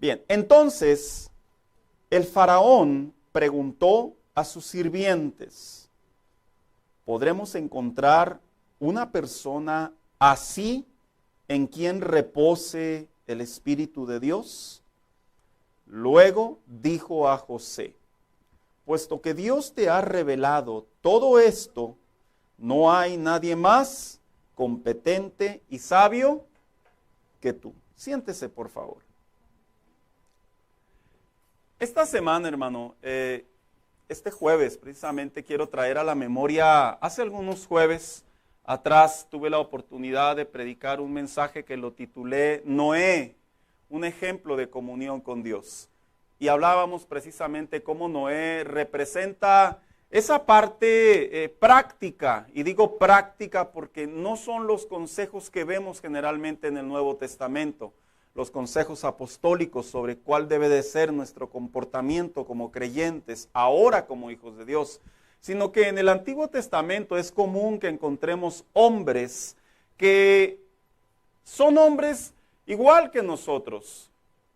Bien, entonces el faraón preguntó a sus sirvientes, ¿podremos encontrar una persona así en quien repose el Espíritu de Dios? Luego dijo a José, puesto que Dios te ha revelado todo esto, no hay nadie más competente y sabio que tú. Siéntese, por favor. Esta semana, hermano, este jueves precisamente quiero traer a la memoria, hace algunos jueves atrás tuve la oportunidad de predicar un mensaje que lo titulé Noé, un ejemplo de comunión con Dios. Y hablábamos precisamente cómo Noé representa esa parte práctica, y digo práctica porque no son los consejos que vemos generalmente en el Nuevo Testamento, los consejos apostólicos sobre cuál debe de ser nuestro comportamiento como creyentes, ahora como hijos de Dios, sino que en el Antiguo Testamento es común que encontremos hombres que son hombres igual que nosotros,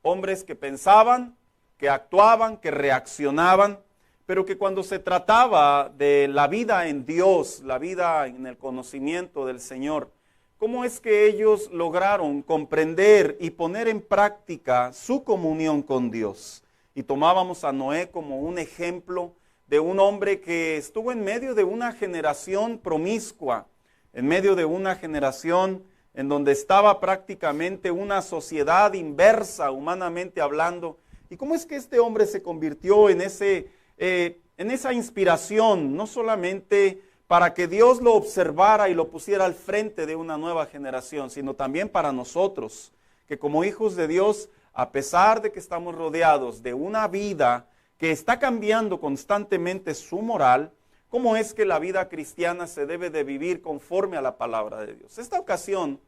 hombres que pensaban, que actuaban, que reaccionaban, pero que cuando se trataba de la vida en Dios, la vida en el conocimiento del Señor, ¿cómo es que ellos lograron comprender y poner en práctica su comunión con Dios? Y tomábamos a Noé como un ejemplo de un hombre que estuvo en medio de una generación promiscua, en medio de una generación en donde estaba prácticamente una sociedad inversa, humanamente hablando. ¿Y cómo es que este hombre se convirtió en esa inspiración, no solamente para que Dios lo observara y lo pusiera al frente de una nueva generación, sino también para nosotros, que como hijos de Dios, a pesar de que estamos rodeados de una vida que está cambiando constantemente su moral, cómo es que la vida cristiana se debe de vivir conforme a la palabra de Dios? Esta ocasión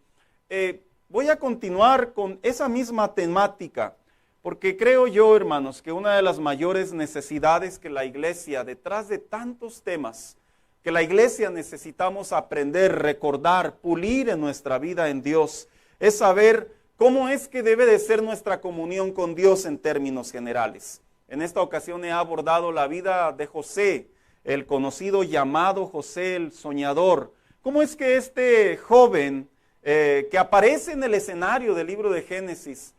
voy a continuar con esa misma temática, porque creo yo, hermanos, que una de las mayores necesidades que la iglesia, detrás de tantos temas, que la iglesia necesitamos aprender, recordar, pulir en nuestra vida en Dios, es saber cómo es que debe de ser nuestra comunión con Dios en términos generales. En esta ocasión he abordado la vida de José, el conocido llamado José el soñador. ¿Cómo es que este joven que aparece en el escenario del libro de Génesis,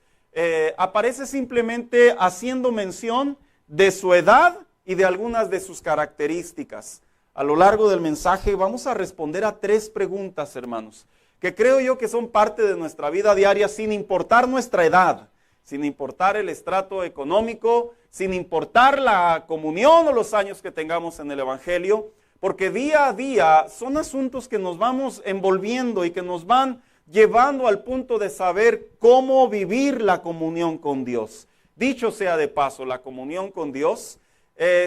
aparece simplemente haciendo mención de su edad y de algunas de sus características? A lo largo del mensaje vamos a responder a 3 preguntas, hermanos, que creo yo que son parte de nuestra vida diaria sin importar nuestra edad, sin importar el estrato económico, sin importar la comunión o los años que tengamos en el Evangelio, porque día a día son asuntos que nos vamos envolviendo y que nos van llevando al punto de saber cómo vivir la comunión con Dios. Dicho sea de paso, la comunión con Dios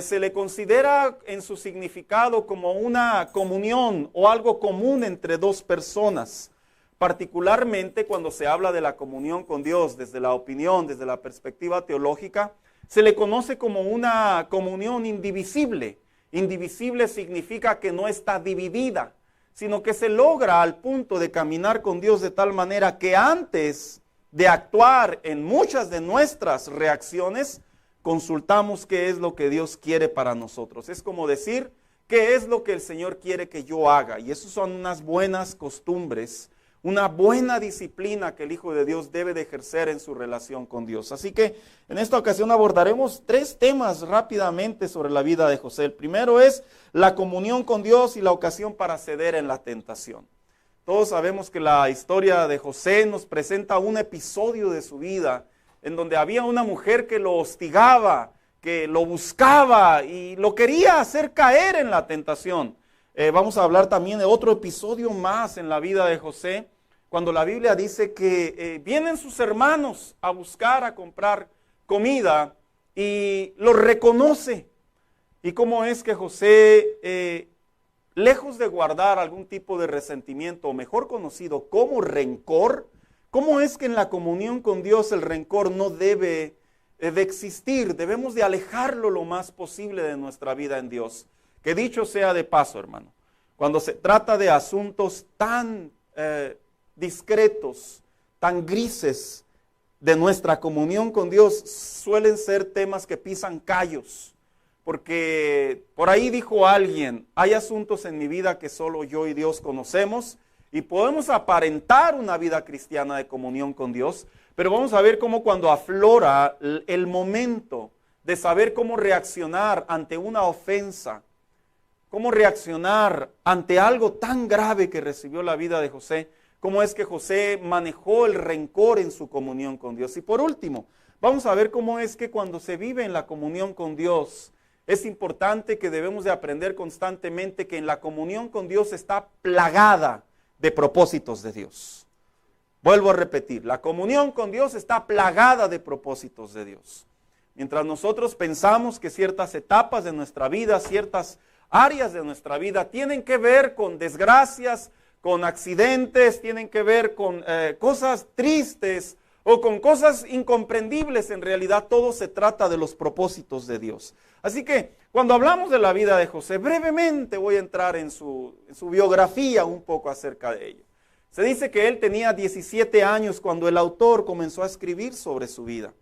se le considera en su significado como una comunión o algo común entre 2 personas. Particularmente cuando se habla de la comunión con Dios desde la opinión, desde la perspectiva teológica, se le conoce como una comunión indivisible. Indivisible significa que no está dividida, sino que se logra al punto de caminar con Dios de tal manera que antes de actuar en muchas de nuestras reacciones, consultamos qué es lo que Dios quiere para nosotros. Es como decir, ¿qué es lo que el Señor quiere que yo haga? Y eso son unas buenas costumbres, una buena disciplina que el Hijo de Dios debe de ejercer en su relación con Dios. Así que en esta ocasión abordaremos 3 temas rápidamente sobre la vida de José. El primero es la comunión con Dios y la ocasión para ceder en la tentación. Todos sabemos que la historia de José nos presenta un episodio de su vida en donde había una mujer que lo hostigaba, que lo buscaba y lo quería hacer caer en la tentación. Vamos a hablar también de otro episodio más en la vida de José, cuando la Biblia dice que vienen sus hermanos a buscar, a comprar comida y lo reconoce. Y cómo es que José, lejos de guardar algún tipo de resentimiento, o mejor conocido como rencor, cómo es que en la comunión con Dios el rencor no debe de existir, debemos de alejarlo lo más posible de nuestra vida en Dios. Que dicho sea de paso, hermano, cuando se trata de asuntos tan discretos, tan grises, de nuestra comunión con Dios suelen ser temas que pisan callos, porque por ahí dijo alguien, hay asuntos en mi vida que solo yo y Dios conocemos y podemos aparentar una vida cristiana de comunión con Dios, pero vamos a ver cómo cuando aflora el momento de saber cómo reaccionar ante una ofensa, cómo reaccionar ante algo tan grave que recibió la vida de José, cómo es que José manejó el rencor en su comunión con Dios. Y por último, vamos a ver cómo es que cuando se vive en la comunión con Dios, es importante que debemos de aprender constantemente que en la comunión con Dios está plagada de propósitos de Dios. Vuelvo a repetir, la comunión con Dios está plagada de propósitos de Dios. Mientras nosotros pensamos que ciertas etapas de nuestra vida, ciertas áreas de nuestra vida tienen que ver con desgracias, con accidentes, tienen que ver con cosas tristes o con cosas incomprendibles, en realidad todo se trata de los propósitos de Dios. Así que cuando hablamos de la vida de José, brevemente voy a entrar en su biografía un poco acerca de ello. Se dice que él tenía 17 años cuando el autor comenzó a escribir sobre su vida.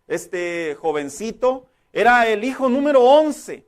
Este jovencito era el hijo número 11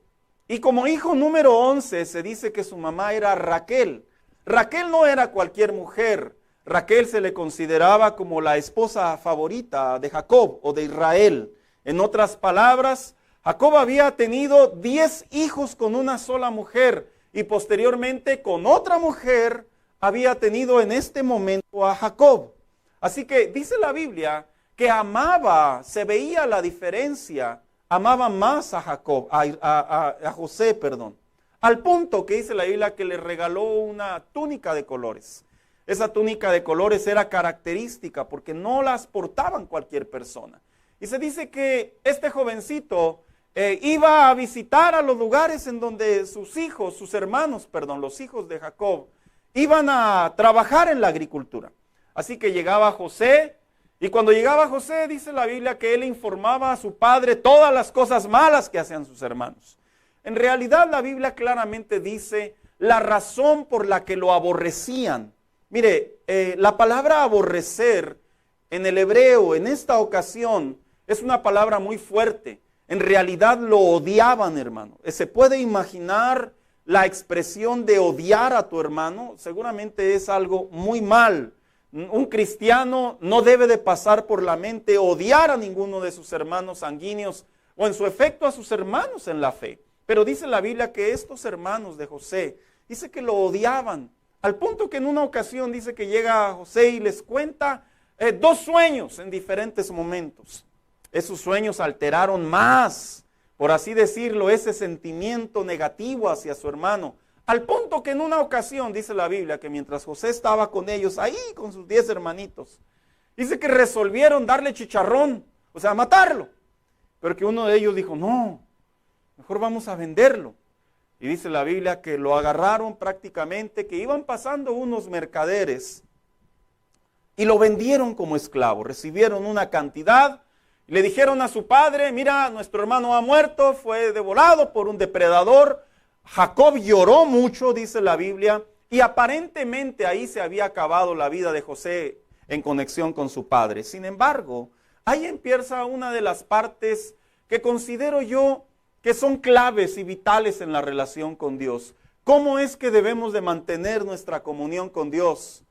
y como hijo número 11 se dice que su mamá era Raquel. Raquel no era cualquier mujer, Raquel se le consideraba como la esposa favorita de Jacob o de Israel. En otras palabras, Jacob había tenido 10 hijos con una sola mujer y posteriormente con otra mujer había tenido en este momento a Jacob. Así que dice la Biblia que amaba, se veía la diferencia, amaba más a Jacob, a José, perdón. Al punto que dice la Biblia que le regaló una túnica de colores. Esa túnica de colores era característica porque no las portaban cualquier persona. Y se dice que este jovencito iba a visitar a los lugares en donde sus hijos, los hijos de Jacob, iban a trabajar en la agricultura. Así que llegaba José, y cuando llegaba José, dice la Biblia que él informaba a su padre todas las cosas malas que hacían sus hermanos. En realidad la Biblia claramente dice la razón por la que lo aborrecían. Mire, la palabra aborrecer en el hebreo en esta ocasión es una palabra muy fuerte. En realidad lo odiaban, hermano. Se puede imaginar la expresión de odiar a tu hermano, seguramente es algo muy mal. Un cristiano no debe de pasar por la mente odiar a ninguno de sus hermanos sanguíneos o en su efecto a sus hermanos en la fe. Pero dice la Biblia que estos hermanos de José, dice que lo odiaban, al punto que en una ocasión dice que llega José y les cuenta 2 sueños en diferentes momentos. Esos sueños alteraron más, por así decirlo, ese sentimiento negativo hacia su hermano, al punto que en una ocasión, dice la Biblia, que mientras José estaba con ellos, ahí con sus 10 hermanitos, dice que resolvieron darle chicharrón, o sea, matarlo, pero que uno de ellos dijo, no, mejor vamos a venderlo. Y dice la Biblia que lo agarraron prácticamente, que iban pasando unos mercaderes y lo vendieron como esclavo. Recibieron una cantidad y le dijeron a su padre, mira, nuestro hermano ha muerto, fue devorado por un depredador. Jacob lloró mucho, dice la Biblia, y aparentemente ahí se había acabado la vida de José en conexión con su padre. Sin embargo, ahí empieza una de las partes que considero yo que son claves y vitales en la relación con Dios. ¿Cómo es que debemos de mantener nuestra comunión con Dios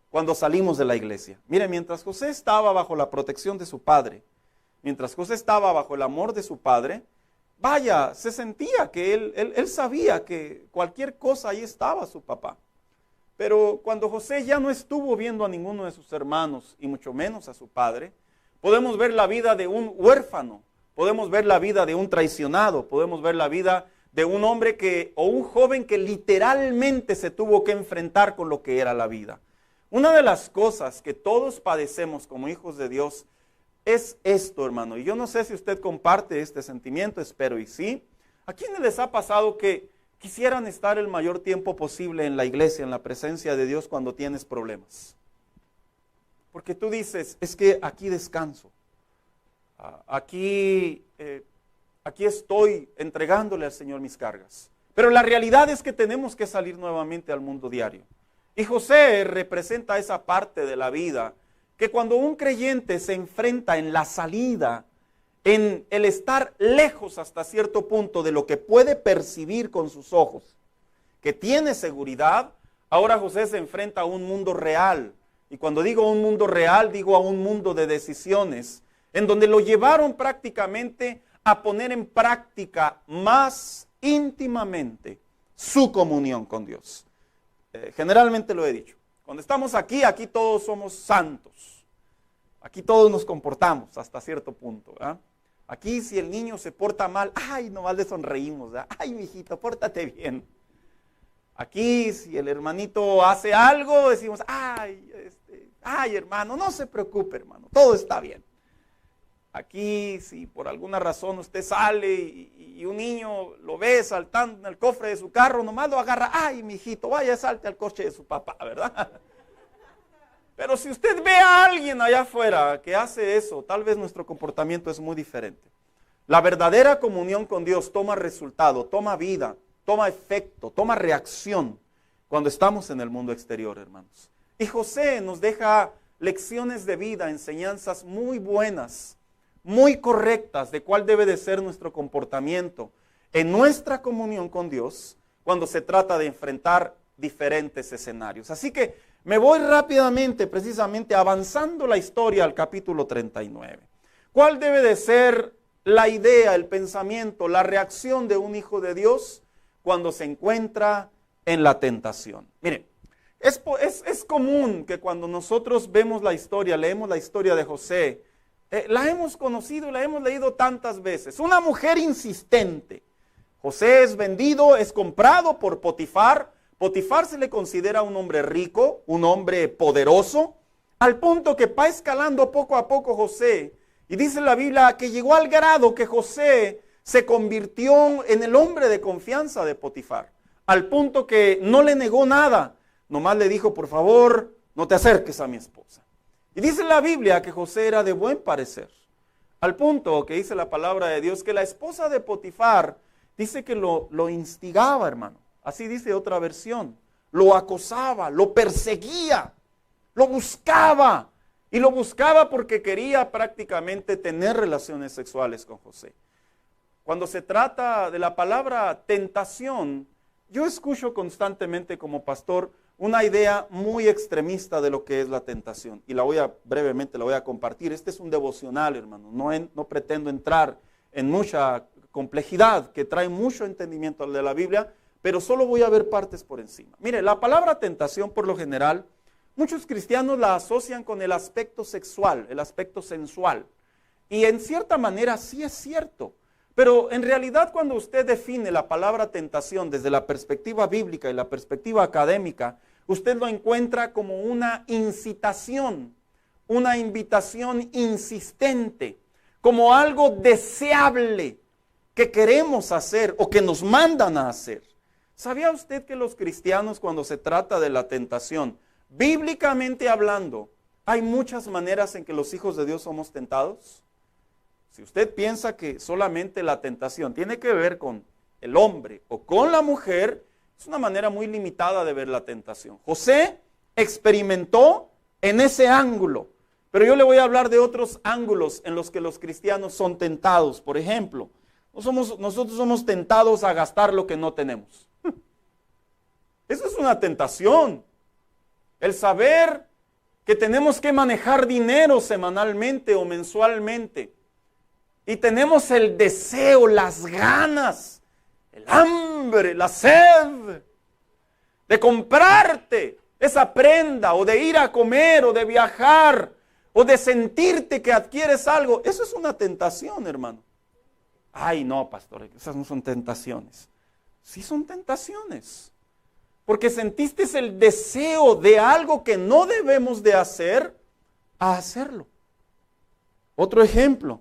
cuando salimos de la iglesia? Mire, mientras José estaba bajo la protección de su padre, mientras José estaba bajo el amor de su padre, vaya, se sentía que él sabía que cualquier cosa ahí estaba su papá. Pero cuando José ya no estuvo viendo a ninguno de sus hermanos, y mucho menos a su padre, podemos ver la vida de un huérfano, podemos ver la vida de un traicionado, podemos ver la vida de un hombre o un joven que literalmente se tuvo que enfrentar con lo que era la vida. Una de las cosas que todos padecemos como hijos de Dios es esto, hermano, y yo no sé si usted comparte este sentimiento, espero y sí. ¿A quiénes les ha pasado que quisieran estar el mayor tiempo posible en la iglesia, en la presencia de Dios cuando tienes problemas? Porque tú dices, es que aquí descanso, aquí estoy entregándole al Señor mis cargas. Pero la realidad es que tenemos que salir nuevamente al mundo diario. Y José representa esa parte de la vida que cuando un creyente se enfrenta en la salida, en el estar lejos hasta cierto punto de lo que puede percibir con sus ojos, que tiene seguridad, ahora José se enfrenta a un mundo real. Y cuando digo un mundo real, digo a un mundo de decisiones, en donde lo llevaron prácticamente a poner en práctica más íntimamente su comunión con Dios. Generalmente lo he dicho, cuando estamos aquí, aquí todos somos santos. Aquí todos nos comportamos hasta cierto punto, ¿verdad? Aquí si el niño se porta mal, ay, nomás le sonreímos, ¿verdad? Ay, mijito, pórtate bien. Aquí si el hermanito hace algo, decimos, ay, hermano, no se preocupe, hermano, todo está bien. Aquí si por alguna razón usted sale y un niño lo ve saltando en el cofre de su carro, nomás lo agarra, ay, mijito, vaya, salte al coche de su papá, ¿verdad? Pero si usted ve a alguien allá afuera que hace eso, tal vez nuestro comportamiento es muy diferente. La verdadera comunión con Dios toma resultado, toma vida, toma efecto, toma reacción cuando estamos en el mundo exterior, hermanos. Y José nos deja lecciones de vida, enseñanzas muy buenas, muy correctas de cuál debe de ser nuestro comportamiento en nuestra comunión con Dios cuando se trata de enfrentar diferentes escenarios. Así que me voy rápidamente, precisamente avanzando la historia al capítulo 39. ¿Cuál debe de ser la idea, el pensamiento, la reacción de un hijo de Dios cuando se encuentra en la tentación? Miren, es común que cuando nosotros vemos la historia, leemos la historia de José, la hemos conocido, la hemos leído tantas veces. Una mujer insistente. José es vendido, es comprado por Potifar. Potifar se le considera un hombre rico, un hombre poderoso, al punto que va escalando poco a poco José. Y dice la Biblia que llegó al grado que José se convirtió en el hombre de confianza de Potifar, al punto que no le negó nada, nomás le dijo, por favor, no te acerques a mi esposa. Y dice la Biblia que José era de buen parecer, al punto que dice la palabra de Dios que la esposa de Potifar dice que lo instigaba, hermano. Así dice otra versión, lo acosaba, lo perseguía, lo buscaba. Y lo buscaba porque quería prácticamente tener relaciones sexuales con José. Cuando se trata de la palabra tentación, yo escucho constantemente como pastor una idea muy extremista de lo que es la tentación. Y brevemente la voy a compartir. Este es un devocional, hermano. No pretendo entrar en mucha complejidad, que trae mucho entendimiento de la Biblia, pero solo voy a ver partes por encima. Mire, la palabra tentación por lo general, muchos cristianos la asocian con el aspecto sexual, el aspecto sensual. Y en cierta manera sí es cierto. Pero en realidad cuando usted define la palabra tentación desde la perspectiva bíblica y la perspectiva académica, usted lo encuentra como una incitación, una invitación insistente, como algo deseable que queremos hacer o que nos mandan a hacer. ¿Sabía usted que los cristianos cuando se trata de la tentación, bíblicamente hablando, hay muchas maneras en que los hijos de Dios somos tentados? Si usted piensa que solamente la tentación tiene que ver con el hombre o con la mujer, es una manera muy limitada de ver la tentación. José experimentó en ese ángulo, pero yo le voy a hablar de otros ángulos en los que los cristianos son tentados. Por ejemplo, nosotros somos tentados a gastar lo que no tenemos. Eso es una tentación. El saber que tenemos que manejar dinero semanalmente o mensualmente. Y tenemos el deseo, las ganas, el hambre, la sed de comprarte esa prenda o de ir a comer o de viajar o de sentirte que adquieres algo. Eso es una tentación, hermano. Ay, no, pastor, esas no son tentaciones. Sí son tentaciones. Porque sentiste el deseo de algo que no debemos de hacer, a hacerlo. Otro ejemplo,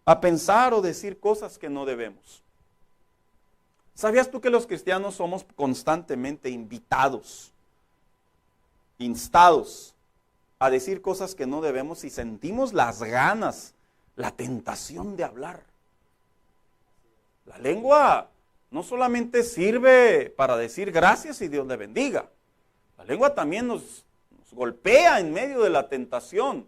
a pensar o decir cosas que no debemos. ¿Sabías tú que los cristianos somos constantemente invitados, instados a decir cosas que no debemos y sentimos las ganas, la tentación de hablar? La lengua no solamente sirve para decir gracias y Dios le bendiga. La lengua también nos golpea en medio de la tentación.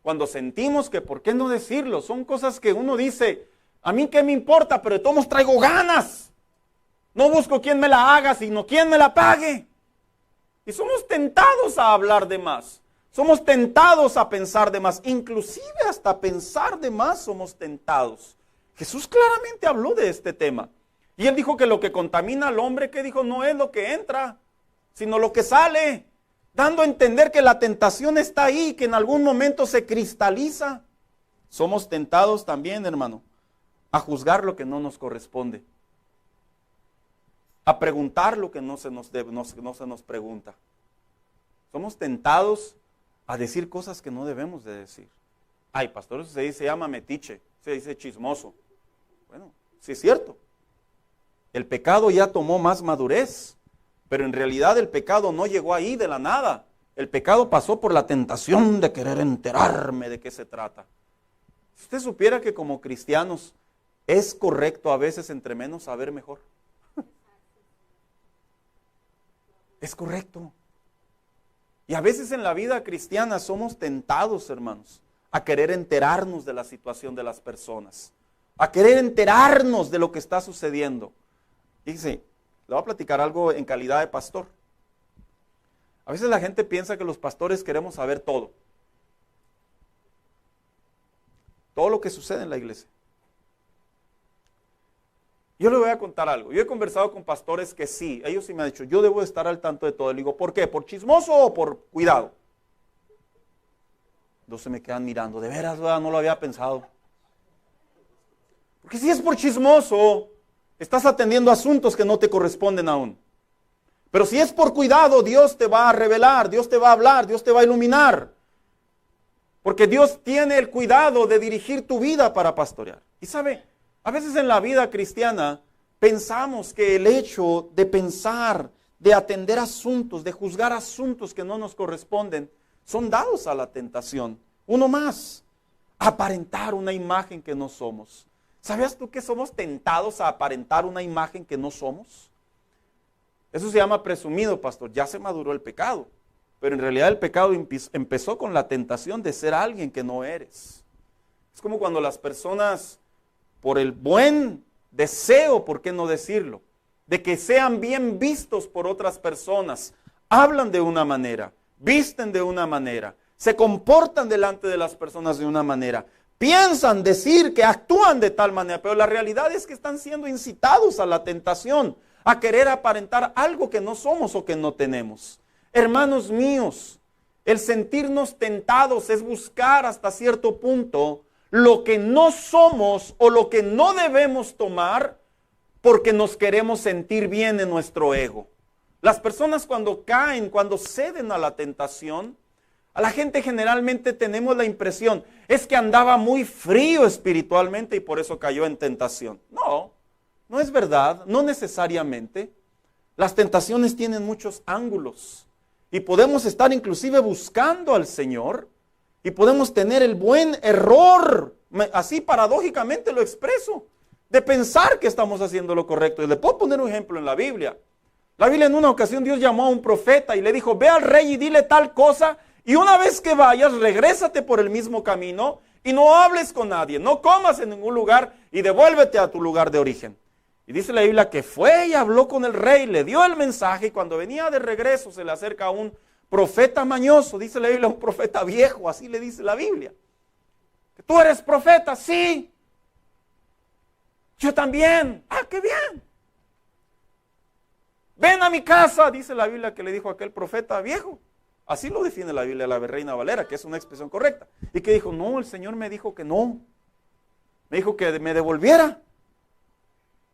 Cuando sentimos que ¿por qué no decirlo? Son cosas que uno dice, a mí qué me importa, pero de todos modos traigo ganas. No busco quién me la haga, sino quién me la pague. Y somos tentados a hablar de más. Somos tentados a pensar de más. Inclusive hasta pensar de más somos tentados. Jesús claramente habló de este tema. Y él dijo que lo que contamina al hombre, ¿qué dijo? No es lo que entra, sino lo que sale. Dando a entender que la tentación está ahí, que en algún momento se cristaliza. Somos tentados también, hermano, a juzgar lo que no nos corresponde. A preguntar lo que no se nos pregunta. Somos tentados a decir cosas que no debemos de decir. Ay, pastor, eso se llama metiche, se dice chismoso. Bueno, sí es cierto. El pecado ya tomó más madurez, pero en realidad el pecado no llegó ahí de la nada. El pecado pasó por la tentación de querer enterarme de qué se trata. Si usted supiera que como cristianos es correcto a veces entre menos saber mejor. Es correcto. Y a veces en la vida cristiana somos tentados, hermanos, a querer enterarnos de la situación de las personas, a querer enterarnos de lo que está sucediendo. Fíjese, le voy a platicar algo en calidad de pastor. A veces la gente piensa que los pastores queremos saber todo. Todo lo que sucede en la iglesia. Yo le voy a contar algo. Yo he conversado con pastores que sí, ellos sí me han dicho, yo debo estar al tanto de todo. Le digo, ¿por qué? ¿Por chismoso o por cuidado? Entonces me quedan mirando, de veras, no lo había pensado. Porque si es por chismoso, estás atendiendo asuntos que no te corresponden aún. Pero si es por cuidado, Dios te va a revelar, Dios te va a hablar, Dios te va a iluminar. Porque Dios tiene el cuidado de dirigir tu vida para pastorear. Y sabe, a veces en la vida cristiana pensamos que el hecho de pensar, de atender asuntos, de juzgar asuntos que no nos corresponden, son dados a la tentación. Uno más, aparentar una imagen que no somos. ¿Sabías tú que somos tentados a aparentar una imagen que no somos? Eso se llama presumido, pastor. Ya se maduró el pecado. Pero en realidad el pecado empezó con la tentación de ser alguien que no eres. Es como cuando las personas, por el buen deseo, ¿por qué no decirlo?, de que sean bien vistos por otras personas, hablan de una manera, visten de una manera, se comportan delante de las personas de una manera, piensan decir que actúan de tal manera, pero la realidad es que están siendo incitados a la tentación, a querer aparentar algo que no somos o que no tenemos. Hermanos míos, el sentirnos tentados es buscar hasta cierto punto lo que no somos o lo que no debemos tomar porque nos queremos sentir bien en nuestro ego. Las personas cuando caen, cuando ceden a la tentación, a la gente generalmente tenemos la impresión, es que andaba muy frío espiritualmente y por eso cayó en tentación. No, no es verdad, no necesariamente. Las tentaciones tienen muchos ángulos y podemos estar inclusive buscando al Señor y podemos tener el buen error, así paradójicamente lo expreso, de pensar que estamos haciendo lo correcto. Y le puedo poner un ejemplo en la Biblia. La Biblia, en una ocasión Dios llamó a un profeta y le dijo, ve al rey y dile tal cosa, y una vez que vayas, regrésate por el mismo camino y no hables con nadie, no comas en ningún lugar y devuélvete a tu lugar de origen. Y dice la Biblia que fue y habló con el rey, le dio el mensaje y cuando venía de regreso se le acerca a un profeta mañoso, dice la Biblia, un profeta viejo, así le dice la Biblia. ¿Tú eres profeta? Sí. Yo también. Ah, qué bien. Ven a mi casa, dice la Biblia que le dijo aquel profeta viejo. Así lo define la Biblia, la Reina Valera, que es una expresión correcta. Y que dijo, no, el Señor me dijo que no. Me dijo que me devolviera.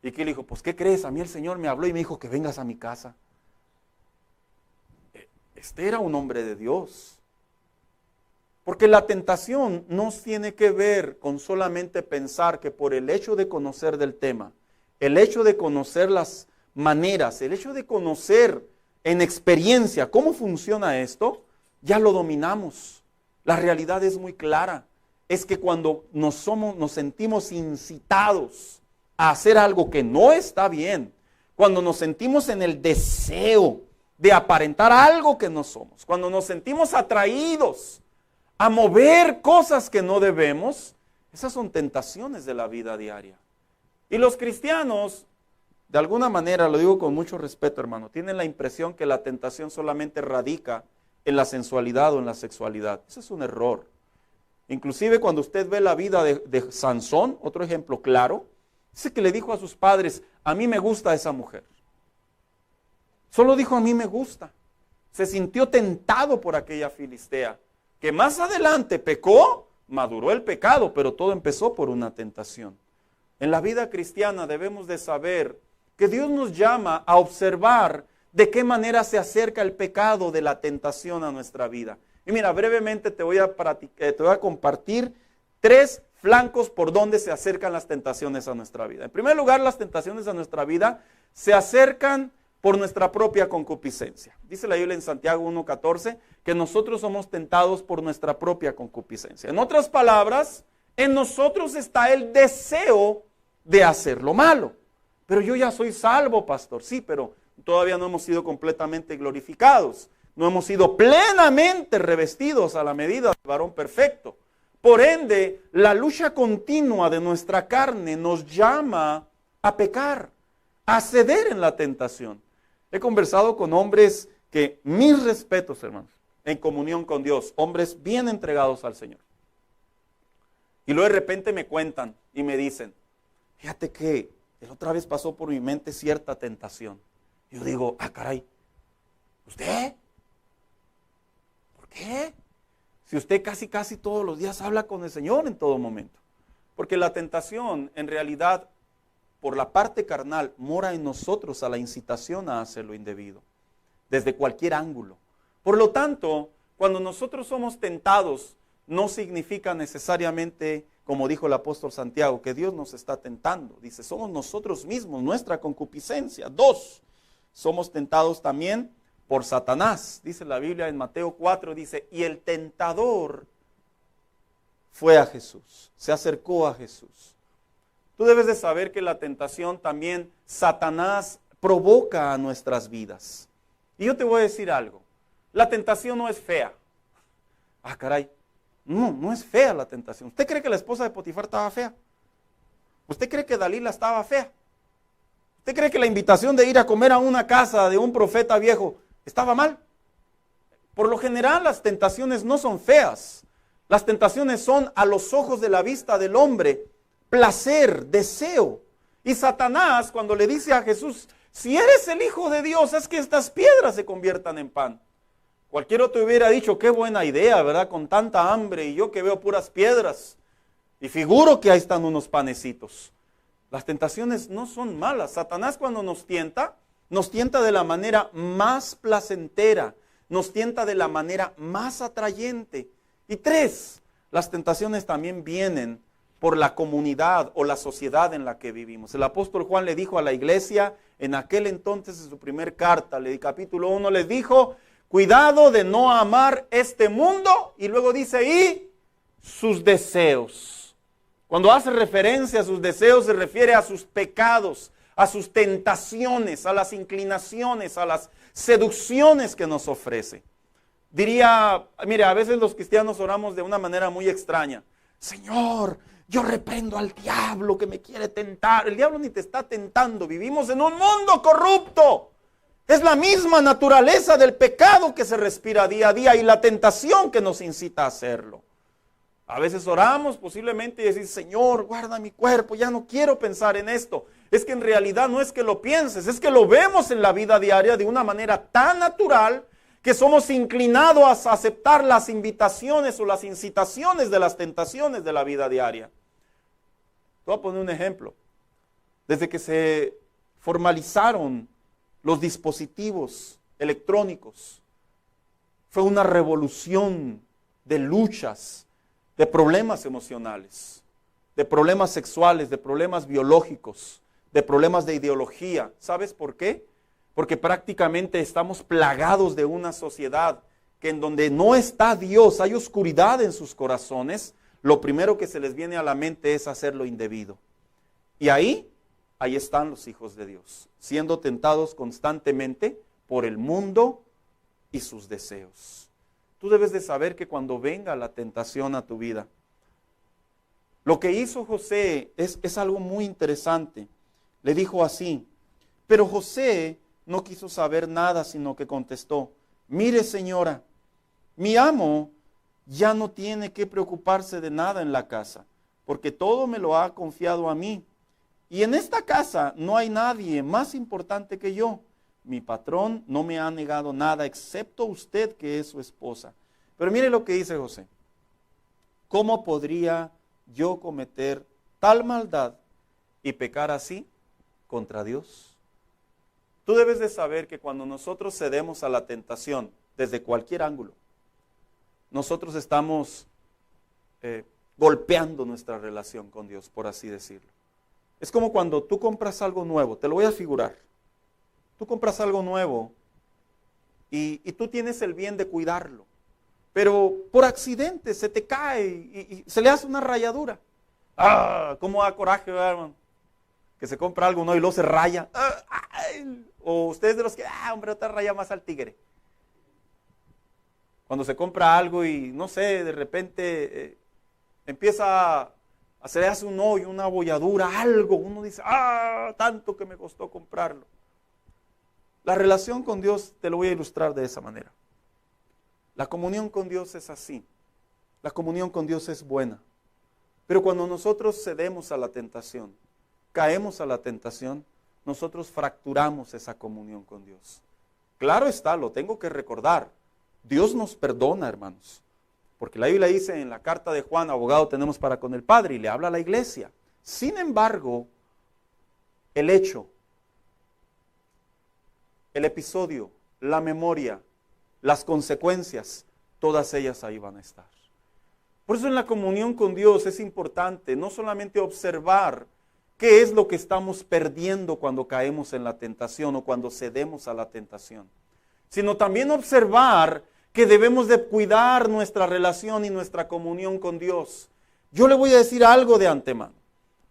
Y que le dijo, pues ¿qué crees? A mí el Señor me habló y me dijo que vengas a mi casa. Este era un hombre de Dios. Porque la tentación no tiene que ver con solamente pensar que por el hecho de conocer del tema, el hecho de conocer las maneras, el hecho de conocer en experiencia cómo funciona esto, ya lo dominamos. La realidad es muy clara. Es que cuando nos sentimos incitados a hacer algo que no está bien, cuando nos sentimos en el deseo de aparentar algo que no somos, cuando nos sentimos atraídos a mover cosas que no debemos, esas son tentaciones de la vida diaria. Y los cristianos, de alguna manera, lo digo con mucho respeto, hermano, tienen la impresión que la tentación solamente radica en la sensualidad o en la sexualidad. Ese es un error. Inclusive cuando usted ve la vida de Sansón, otro ejemplo claro, dice que le dijo a sus padres, a mí me gusta esa mujer. Solo dijo, a mí me gusta. Se sintió tentado por aquella filistea, que más adelante pecó, maduró el pecado, pero todo empezó por una tentación. En la vida cristiana debemos de saber que Dios nos llama a observar de qué manera se acerca el pecado de la tentación a nuestra vida. Y mira, brevemente te voy a compartir 3 flancos por donde se acercan las tentaciones a nuestra vida. En primer lugar, las tentaciones a nuestra vida se acercan por nuestra propia concupiscencia. Dice la Biblia en Santiago 1:14 que nosotros somos tentados por nuestra propia concupiscencia. En otras palabras, en nosotros está el deseo de hacer lo malo. Pero yo ya soy salvo, pastor. Sí, pero todavía no hemos sido completamente glorificados. No hemos sido plenamente revestidos a la medida del varón perfecto. Por ende, la lucha continua de nuestra carne nos llama a pecar, a ceder en la tentación. He conversado con hombres que, mis respetos, hermanos, en comunión con Dios, hombres bien entregados al Señor. Y luego de repente me cuentan y me dicen, fíjate que la otra vez pasó por mi mente cierta tentación. Yo digo, ah, caray, ¿usted? ¿Por qué? Si usted casi todos los días habla con el Señor en todo momento. Porque la tentación, en realidad, por la parte carnal, mora en nosotros a la incitación a hacer lo indebido, desde cualquier ángulo. Por lo tanto, cuando nosotros somos tentados, no significa necesariamente, como dijo el apóstol Santiago, que Dios nos está tentando. Dice, somos nosotros mismos, nuestra concupiscencia. 2, somos tentados también por Satanás. Dice la Biblia en Mateo 4, dice, y el tentador fue a Jesús, se acercó a Jesús. Tú debes de saber que la tentación también Satanás provoca a nuestras vidas. Y yo te voy a decir algo, la tentación no es fea. Ah, caray, no es fea la tentación. ¿Usted cree que la esposa de Potifar estaba fea? ¿Usted cree que Dalila estaba fea? ¿Usted cree que la invitación de ir a comer a una casa de un profeta viejo estaba mal? Por lo general las tentaciones no son feas. Las tentaciones son a los ojos de la vista del hombre, placer, deseo. Y Satanás cuando le dice a Jesús, si eres el Hijo de Dios, es que estas piedras se conviertan en pan. Cualquier otro hubiera dicho, qué buena idea, ¿verdad? Con tanta hambre y yo que veo puras piedras. Y figuro que ahí están unos panecitos. Las tentaciones no son malas. Satanás cuando nos tienta de la manera más placentera, nos tienta de la manera más atrayente. Y 3, las tentaciones también vienen por la comunidad o la sociedad en la que vivimos. El apóstol Juan le dijo a la iglesia en aquel entonces en su primer carta, capítulo 1, les dijo, cuidado de no amar este mundo, y luego dice, y sus deseos. Cuando hace referencia a sus deseos se refiere a sus pecados, a sus tentaciones, a las inclinaciones, a las seducciones que nos ofrece. Diría, mire, a veces los cristianos oramos de una manera muy extraña. Señor, yo reprendo al diablo que me quiere tentar. El diablo ni te está tentando, vivimos en un mundo corrupto. Es la misma naturaleza del pecado que se respira día a día y la tentación que nos incita a hacerlo. A veces oramos posiblemente y decimos, Señor, guarda mi cuerpo, ya no quiero pensar en esto. Es que en realidad no es que lo pienses, es que lo vemos en la vida diaria de una manera tan natural que somos inclinados a aceptar las invitaciones o las incitaciones de las tentaciones de la vida diaria. Te voy a poner un ejemplo. Desde que se formalizaron los dispositivos electrónicos, fue una revolución de luchas, de problemas emocionales, de problemas sexuales, de problemas biológicos, de problemas de ideología. ¿Sabes por qué? Porque prácticamente estamos plagados de una sociedad que en donde no está Dios, hay oscuridad en sus corazones, lo primero que se les viene a la mente es hacer lo indebido. Y ahí están los hijos de Dios, siendo tentados constantemente por el mundo y sus deseos. Tú debes de saber que cuando venga la tentación a tu vida, lo que hizo José es algo muy interesante. Le dijo así, pero José no quiso saber nada, sino que contestó, mire señora, mi amo ya no tiene que preocuparse de nada en la casa, porque todo me lo ha confiado a mí. Y en esta casa no hay nadie más importante que yo. Mi patrón no me ha negado nada, excepto usted que es su esposa. Pero mire lo que dice José. ¿Cómo podría yo cometer tal maldad y pecar así contra Dios? Tú debes de saber que cuando nosotros cedemos a la tentación, desde cualquier ángulo, nosotros estamos golpeando nuestra relación con Dios, por así decirlo. Es como cuando tú compras algo nuevo, te lo voy a figurar. Tú compras algo nuevo y tú tienes el bien de cuidarlo, pero por accidente se te cae y se le hace una rayadura. ¡Ah! ¿Cómo da coraje, hermano? Que se compra algo nuevo y luego se raya. O ustedes de los que, hombre, otra raya más al tigre. Cuando se compra algo y, no sé, de repente empieza a se le hace un hoyo, una abolladura, algo. Uno dice, tanto que me costó comprarlo. La relación con Dios te lo voy a ilustrar de esa manera. La comunión con Dios es así. La comunión con Dios es buena. Pero cuando nosotros cedemos a la tentación, caemos a la tentación, nosotros fracturamos esa comunión con Dios. Claro está, lo tengo que recordar. Dios nos perdona, hermanos. Porque la Biblia dice en la carta de Juan, abogado tenemos para con el Padre, y le habla a la iglesia. Sin embargo, el hecho, el episodio, la memoria, las consecuencias, todas ellas ahí van a estar. Por eso en la comunión con Dios es importante no solamente observar qué es lo que estamos perdiendo cuando caemos en la tentación o cuando cedemos a la tentación, sino también observar que debemos de cuidar nuestra relación y nuestra comunión con Dios. Yo le voy a decir algo de antemano.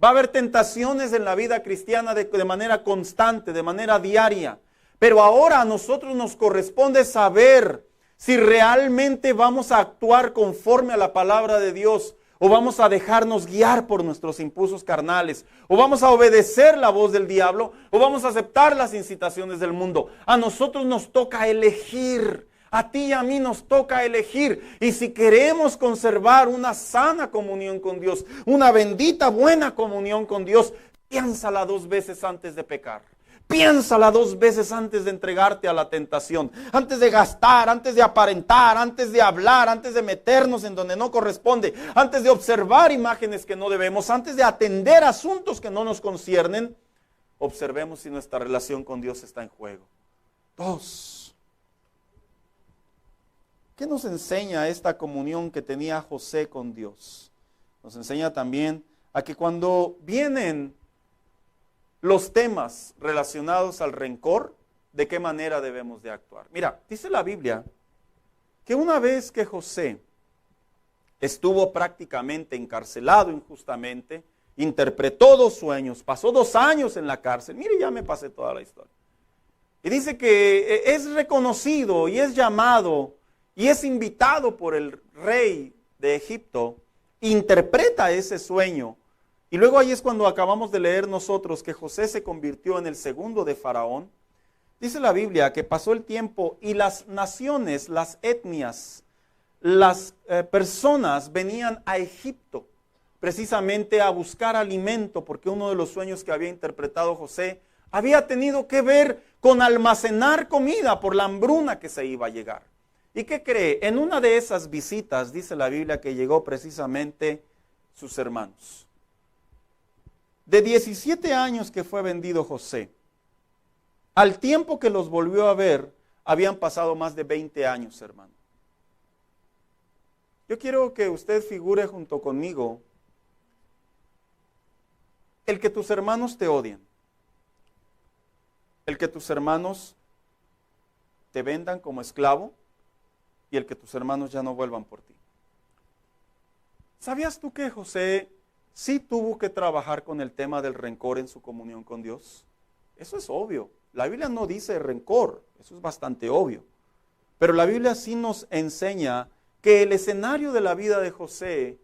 Va a haber tentaciones en la vida cristiana de manera constante, de manera diaria. Pero ahora a nosotros nos corresponde saber si realmente vamos a actuar conforme a la palabra de Dios o vamos a dejarnos guiar por nuestros impulsos carnales, o vamos a obedecer la voz del diablo, o vamos a aceptar las incitaciones del mundo. A nosotros nos toca elegir. A ti y a mí nos toca elegir. Y si queremos conservar una sana comunión con Dios, una bendita buena comunión con Dios, piénsala 2 veces antes de pecar. Piénsala 2 veces antes de entregarte a la tentación, antes de gastar, antes de aparentar, antes de hablar, antes de meternos en donde no corresponde, antes de observar imágenes que no debemos, antes de atender asuntos que no nos conciernen. Observemos si nuestra relación con Dios está en juego. 2. ¿Qué nos enseña esta comunión que tenía José con Dios? Nos enseña también a que cuando vienen los temas relacionados al rencor, ¿de qué manera debemos de actuar? Mira, dice la Biblia que una vez que José estuvo prácticamente encarcelado injustamente, interpretó 2 sueños, pasó 2 años en la cárcel. Mire, ya me pasé toda la historia. Y dice que es reconocido y es llamado y es invitado por el rey de Egipto, interpreta ese sueño. Y luego ahí es cuando acabamos de leer nosotros que José se convirtió en el segundo de Faraón. Dice la Biblia que pasó el tiempo y las naciones, las etnias, las personas venían a Egipto precisamente a buscar alimento, porque uno de los sueños que había interpretado José había tenido que ver con almacenar comida por la hambruna que se iba a llegar. ¿Y qué cree? En una de esas visitas dice la Biblia que llegó precisamente sus hermanos. De 17 años que fue vendido José, al tiempo que los volvió a ver, habían pasado más de 20 años, hermano. Yo quiero que usted figure junto conmigo el que tus hermanos te odien, el que tus hermanos te vendan como esclavo y el que tus hermanos ya no vuelvan por ti. ¿Sabías tú que José sí tuvo que trabajar con el tema del rencor en su comunión con Dios? Eso es obvio. La Biblia no dice rencor, eso es bastante obvio. Pero la Biblia sí nos enseña que el escenario de la vida de José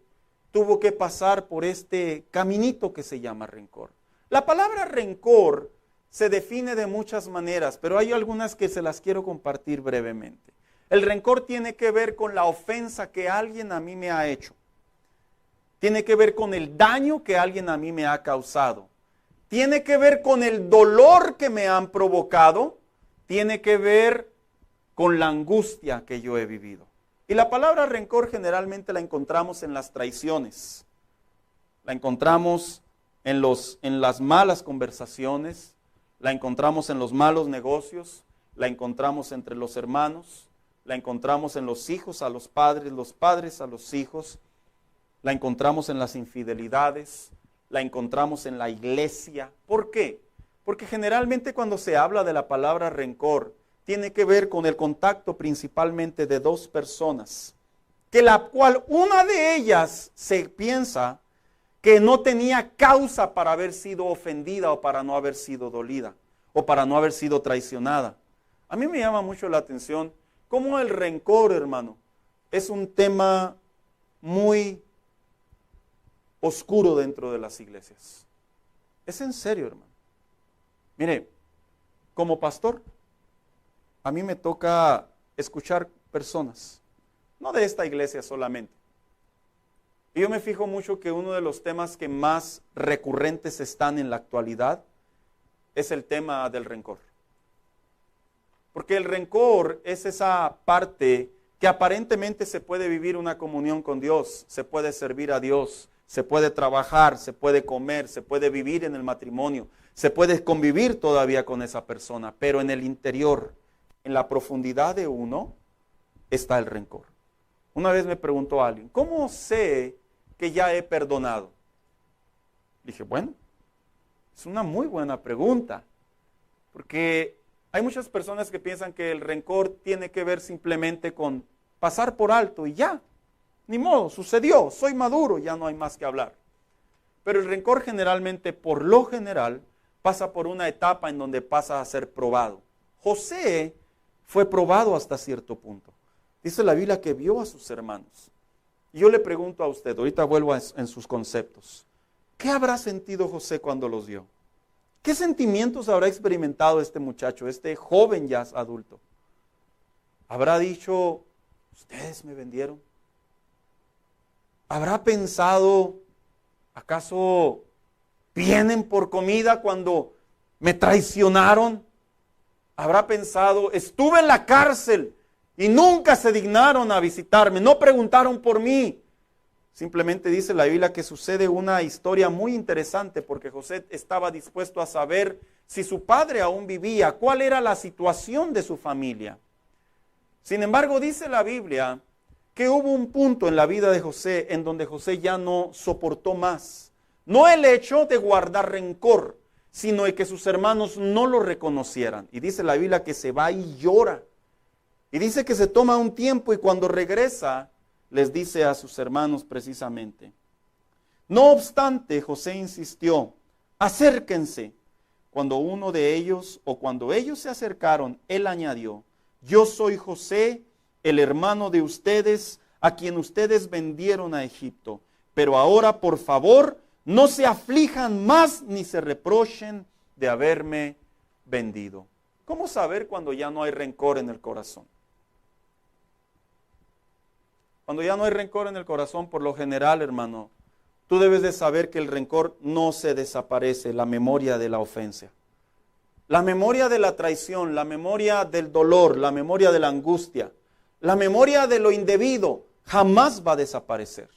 tuvo que pasar por este caminito que se llama rencor. La palabra rencor se define de muchas maneras, pero hay algunas que se las quiero compartir brevemente. El rencor tiene que ver con la ofensa que alguien a mí me ha hecho. Tiene que ver con el daño que alguien a mí me ha causado. Tiene que ver con el dolor que me han provocado. Tiene que ver con la angustia que yo he vivido. Y la palabra rencor generalmente la encontramos en las traiciones. La encontramos en las malas conversaciones. La encontramos en los malos negocios. La encontramos entre los hermanos. La encontramos en los hijos a los padres a los hijos. La encontramos en las infidelidades. La encontramos en la iglesia. ¿Por qué? Porque generalmente cuando se habla de la palabra rencor, tiene que ver con el contacto principalmente de dos personas, que la cual una de ellas se piensa que no tenía causa para haber sido ofendida o para no haber sido dolida o para no haber sido traicionada. A mí me llama mucho la atención cómo el rencor, hermano, es un tema muy oscuro dentro de las iglesias. Es en serio, hermano. Mire, como pastor, a mí me toca escuchar personas, no de esta iglesia solamente. Y yo me fijo mucho que uno de los temas que más recurrentes están en la actualidad es el tema del rencor. Porque el rencor es esa parte que aparentemente se puede vivir una comunión con Dios, se puede servir a Dios, se puede trabajar, se puede comer, se puede vivir en el matrimonio, se puede convivir todavía con esa persona, pero en el interior, en la profundidad de uno, está el rencor. Una vez me preguntó alguien, ¿cómo sé que ya he perdonado? Dije, bueno, es una muy buena pregunta, porque hay muchas personas que piensan que el rencor tiene que ver simplemente con pasar por alto y ya. Ni modo, sucedió, soy maduro, ya no hay más que hablar. Pero el rencor generalmente, por lo general, pasa por una etapa en donde pasa a ser probado. José fue probado hasta cierto punto. Dice la Biblia que vio a sus hermanos. Y yo le pregunto a usted, ahorita vuelvo en sus conceptos, ¿qué habrá sentido José cuando los vio? ¿Qué sentimientos habrá experimentado este muchacho, este joven ya adulto? ¿Habrá dicho, ustedes me vendieron? ¿Habrá pensado, acaso vienen por comida cuando me traicionaron? ¿Habrá pensado, estuve en la cárcel y nunca se dignaron a visitarme, no preguntaron por mí? Simplemente dice la Biblia que sucede una historia muy interesante porque José estaba dispuesto a saber si su padre aún vivía, cuál era la situación de su familia. Sin embargo, dice la Biblia que hubo un punto en la vida de José en donde José ya no soportó más. No el hecho de guardar rencor, sino de que sus hermanos no lo reconocieran. Y dice la Biblia que se va y llora. Y dice que se toma un tiempo y cuando regresa les dice a sus hermanos precisamente. No obstante, José insistió, acérquense. Cuando uno de ellos o cuando ellos se acercaron, él añadió, yo soy José, el hermano de ustedes, a quien ustedes vendieron a Egipto. Pero ahora, por favor, no se aflijan más ni se reprochen de haberme vendido. ¿Cómo saber cuando ya no hay rencor en el corazón? Cuando ya no hay rencor en el corazón, por lo general, hermano, tú debes de saber que el rencor no se desaparece, la memoria de la ofensa. La memoria de la traición, la memoria del dolor, la memoria de la angustia, la memoria de lo indebido, jamás va a desaparecer.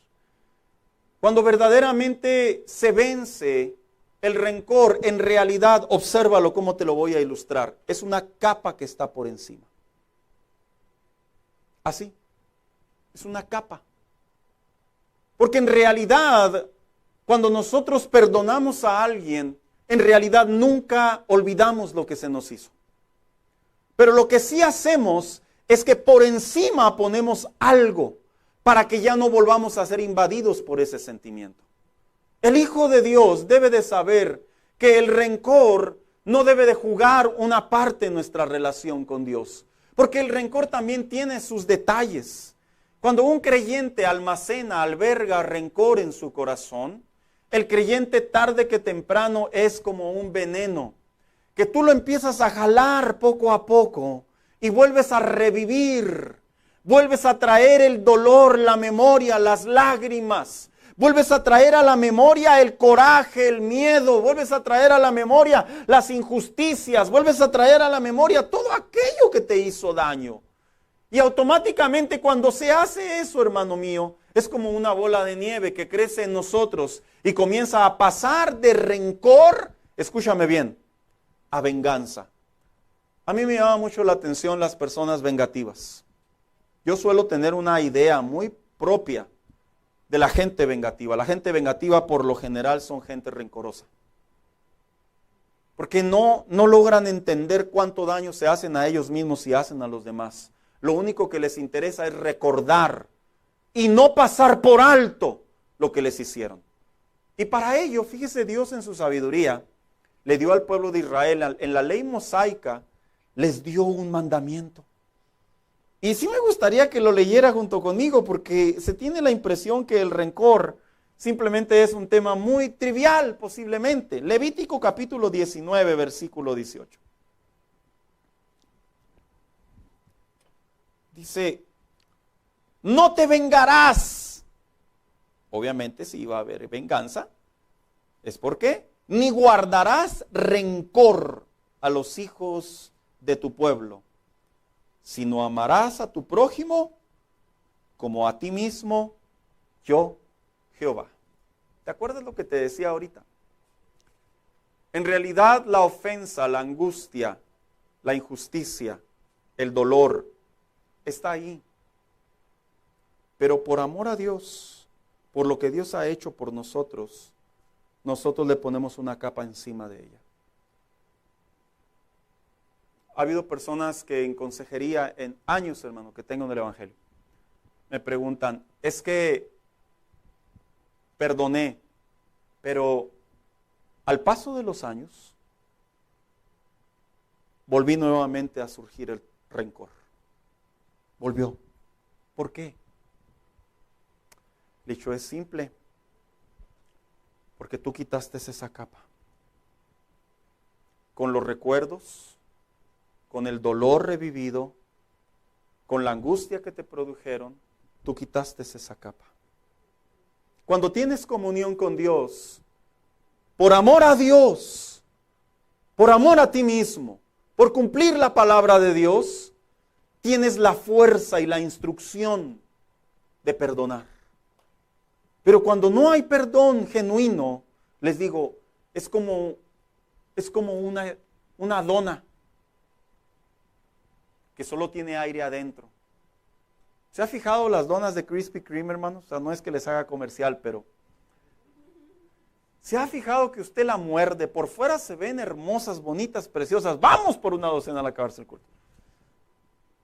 Cuando verdaderamente se vence el rencor, en realidad, obsérvalo como te lo voy a ilustrar. Es una capa que está por encima. Así. Es una capa. Porque en realidad, cuando nosotros perdonamos a alguien, en realidad nunca olvidamos lo que se nos hizo. Pero lo que sí hacemos es que por encima ponemos algo para que ya no volvamos a ser invadidos por ese sentimiento. El Hijo de Dios debe de saber que el rencor no debe de jugar una parte en nuestra relación con Dios. Porque el rencor también tiene sus detalles. Cuando un creyente almacena, alberga rencor en su corazón, el creyente tarde que temprano es como un veneno, que tú lo empiezas a jalar poco a poco y vuelves a revivir, vuelves a traer el dolor, la memoria, las lágrimas, vuelves a traer a la memoria el coraje, el miedo, vuelves a traer a la memoria las injusticias, vuelves a traer a la memoria todo aquello que te hizo daño. Y automáticamente cuando se hace eso, hermano mío, es como una bola de nieve que crece en nosotros y comienza a pasar de rencor, escúchame bien, a venganza. A mí me llama mucho la atención las personas vengativas. Yo suelo tener una idea muy propia de la gente vengativa. La gente vengativa por lo general son gente rencorosa. Porque no logran entender cuánto daño se hacen a ellos mismos y hacen a los demás. Lo único que les interesa es recordar y no pasar por alto lo que les hicieron. Y para ello, fíjese, Dios en su sabiduría le dio al pueblo de Israel, en la ley mosaica, les dio un mandamiento. Y sí me gustaría que lo leyera junto conmigo, porque se tiene la impresión que el rencor simplemente es un tema muy trivial, posiblemente. Levítico capítulo 19, versículo 18. Dice, no te vengarás. Obviamente si iba a haber venganza, ¿es por qué? Ni guardarás rencor a los hijos de tu pueblo, sino amarás a tu prójimo como a ti mismo, yo, Jehová. ¿Te acuerdas lo que te decía ahorita? En realidad la ofensa, la angustia, la injusticia, el dolor, está ahí. Pero por amor a Dios, por lo que Dios ha hecho por nosotros, nosotros le ponemos una capa encima de ella. Ha habido personas que en consejería, en años, hermano, que tengo en el Evangelio, me preguntan, es que perdoné, pero al paso de los años, volví nuevamente a surgir el rencor. Volvió. ¿Por qué? El hecho es simple. Porque tú quitaste esa capa. Con los recuerdos, con el dolor revivido, con la angustia que te produjeron, tú quitaste esa capa. Cuando tienes comunión con Dios, por amor a Dios, por amor a ti mismo, por cumplir la palabra de Dios, tienes la fuerza y la instrucción de perdonar. Pero cuando no hay perdón genuino, les digo, es como una dona que solo tiene aire adentro. ¿Se ha fijado las donas de Krispy Kreme, hermanos? O sea, no es que les haga comercial, pero ¿se ha fijado que usted la muerde? Por fuera se ven hermosas, bonitas, preciosas. Vamos por una docena al acabarse el culto.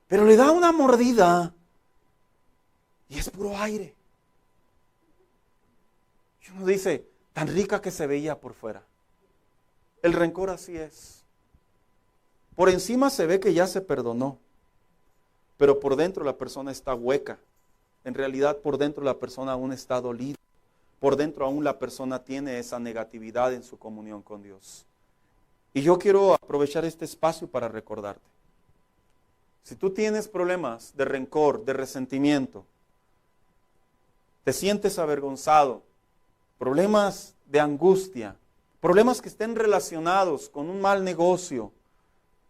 Pero le da una mordida y es puro aire. Y uno dice, tan rica que se veía por fuera. El rencor así es. Por encima se ve que ya se perdonó, pero por dentro la persona está hueca. En realidad por dentro la persona aún está dolida. Por dentro aún la persona tiene esa negatividad en su comunión con Dios. Y yo quiero aprovechar este espacio para recordarte. Si tú tienes problemas de rencor, de resentimiento, te sientes avergonzado, problemas de angustia, problemas que estén relacionados con un mal negocio,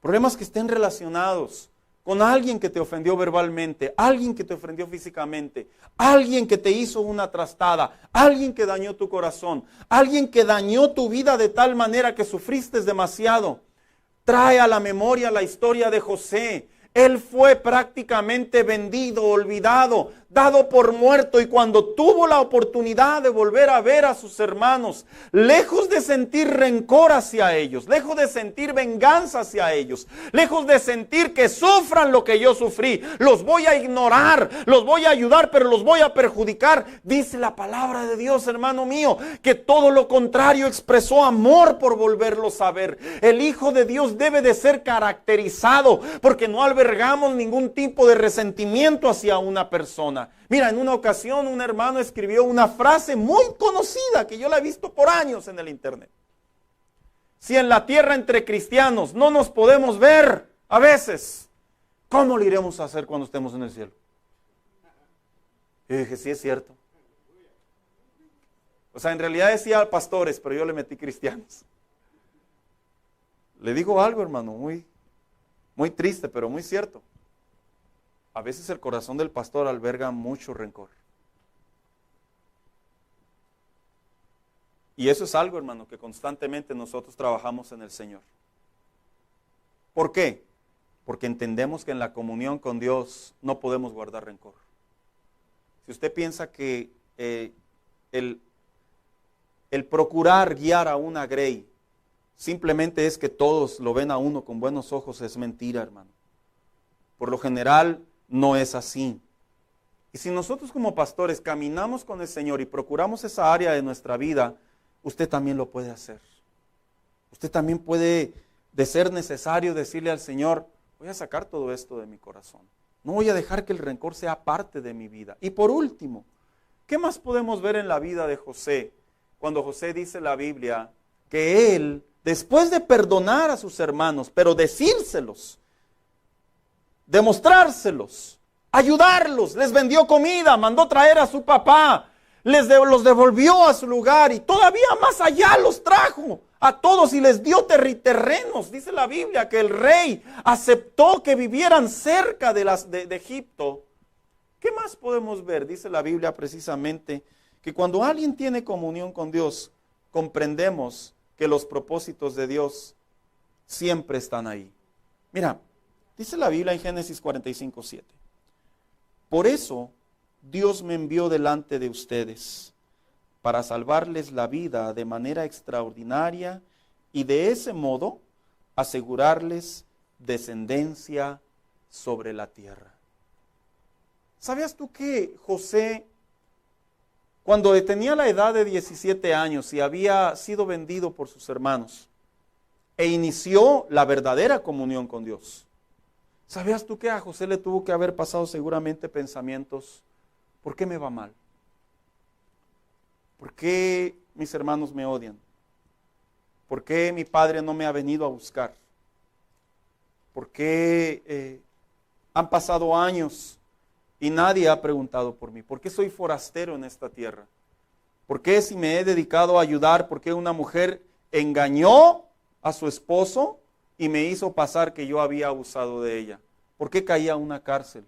problemas que estén relacionados con alguien que te ofendió verbalmente, alguien que te ofendió físicamente, alguien que te hizo una trastada, alguien que dañó tu corazón, alguien que dañó tu vida de tal manera que sufriste demasiado. Trae a la memoria la historia de José. Él fue prácticamente vendido, olvidado, dado por muerto, y cuando tuvo la oportunidad de volver a ver a sus hermanos, lejos de sentir rencor hacia ellos, lejos de sentir venganza hacia ellos, lejos de sentir que sufran lo que yo sufrí, los voy a ignorar, los voy a ayudar, pero los voy a perjudicar, dice la palabra de Dios, hermano mío, que todo lo contrario, expresó amor por volverlos a ver. El Hijo de Dios debe de ser caracterizado porque no albergamos ningún tipo de resentimiento hacia una persona. Mira, en una ocasión un hermano escribió una frase muy conocida que yo la he visto por años en el internet. Si en la tierra entre cristianos no nos podemos ver a veces, ¿cómo lo iremos a hacer cuando estemos en el cielo? Y dije, sí es cierto. O sea, en realidad decía pastores, pero yo le metí cristianos. Le digo algo, hermano, muy triste, pero muy cierto. A veces el corazón del pastor alberga mucho rencor. Y eso es algo, hermano, que constantemente nosotros trabajamos en el Señor. ¿Por qué? Porque entendemos que en la comunión con Dios no podemos guardar rencor. Si usted piensa que el procurar guiar a una grey simplemente es que todos lo ven a uno con buenos ojos, es mentira, hermano. Por lo general no es así. Y si nosotros como pastores caminamos con el Señor y procuramos esa área de nuestra vida, usted también lo puede hacer. Usted también puede, de ser necesario, decirle al Señor, voy a sacar todo esto de mi corazón. No voy a dejar que el rencor sea parte de mi vida. Y por último, ¿qué más podemos ver en la vida de José? Cuando José dice en la Biblia que él, después de perdonar a sus hermanos, pero decírselos, demostrárselos, ayudarlos, les vendió comida, mandó traer a su papá, los devolvió a su lugar y todavía más allá los trajo a todos y les dio terrenos. Dice la Biblia que el rey aceptó que vivieran cerca de Egipto. ¿Qué más podemos ver? Dice la Biblia precisamente que cuando alguien tiene comunión con Dios, comprendemos que los propósitos de Dios siempre están ahí. Mira, dice la Biblia en Génesis 45:7. Por eso Dios me envió delante de ustedes para salvarles la vida de manera extraordinaria y de ese modo asegurarles descendencia sobre la tierra. ¿Sabías tú que José, cuando tenía la edad de 17 años y había sido vendido por sus hermanos e inició la verdadera comunión con Dios, ¿sabías tú que a José le tuvo que haber pasado seguramente pensamientos? ¿Por qué me va mal? ¿Por qué mis hermanos me odian? ¿Por qué mi padre no me ha venido a buscar? ¿Por qué han pasado años y nadie ha preguntado por mí? ¿Por qué soy forastero en esta tierra? ¿Por qué si me he dedicado a ayudar, por qué una mujer engañó a su esposo y me hizo pasar que yo había abusado de ella? ¿Por qué caí a una cárcel?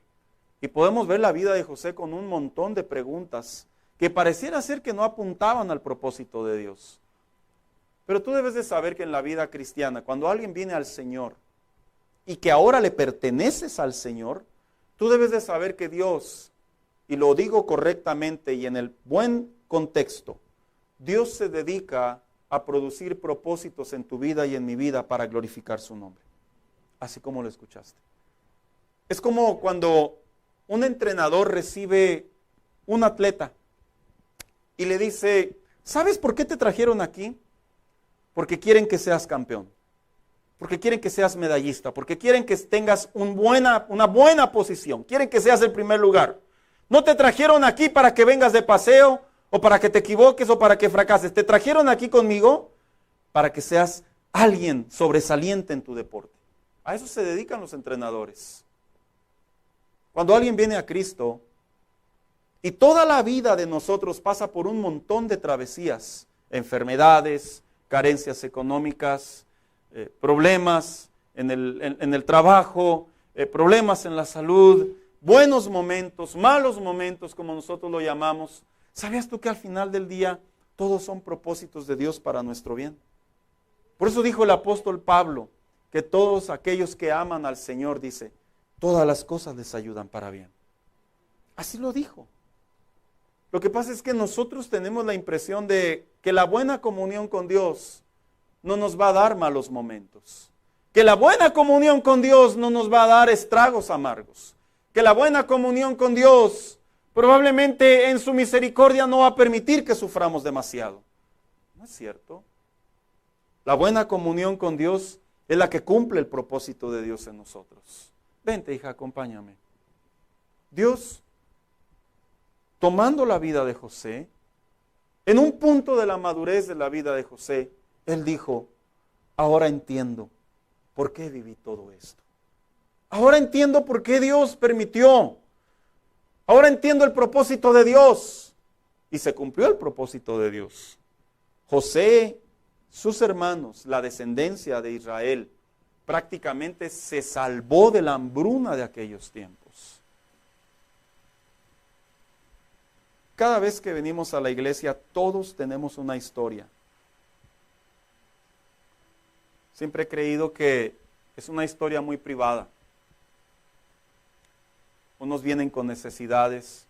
Y podemos ver la vida de José con un montón de preguntas que pareciera ser que no apuntaban al propósito de Dios. Pero tú debes de saber que en la vida cristiana, cuando alguien viene al Señor y que ahora le perteneces al Señor, tú debes de saber que Dios, y lo digo correctamente y en el buen contexto, Dios se dedica a producir propósitos en tu vida y en mi vida para glorificar su nombre. Así como lo escuchaste. Es como cuando un entrenador recibe un atleta y le dice, ¿sabes por qué te trajeron aquí? Porque quieren que seas campeón, porque quieren que seas medallista, porque quieren que tengas una buena posición, quieren que seas el primer lugar. No te trajeron aquí para que vengas de paseo o para que te equivoques o para que fracases. Te trajeron aquí conmigo para que seas alguien sobresaliente en tu deporte. A eso se dedican los entrenadores. Cuando alguien viene a Cristo y toda la vida de nosotros pasa por un montón de travesías, enfermedades, carencias económicas, problemas en el trabajo, problemas en la salud, buenos momentos, malos momentos, como nosotros lo llamamos. ¿Sabías tú que al final del día todos son propósitos de Dios para nuestro bien? Por eso dijo el apóstol Pablo que todos aquellos que aman al Señor, dice, todas las cosas les ayudan para bien. Así lo dijo. Lo que pasa es que nosotros tenemos la impresión de que la buena comunión con Dios no nos va a dar malos momentos. Que la buena comunión con Dios no nos va a dar estragos amargos. Que la buena comunión con Dios probablemente en su misericordia no va a permitir que suframos demasiado. No es cierto. La buena comunión con Dios es la que cumple el propósito de Dios en nosotros. Vente, hija, acompáñame. Dios, tomando la vida de José, en un punto de la madurez de la vida de José, Él dijo, ahora entiendo por qué viví todo esto. Ahora entiendo por qué Dios permitió. Ahora entiendo el propósito de Dios. Y se cumplió el propósito de Dios. José, sus hermanos, la descendencia de Israel, prácticamente se salvó de la hambruna de aquellos tiempos. Cada vez que venimos a la iglesia, todos tenemos una historia. Siempre he creído que es una historia muy privada. Unos vienen con necesidades,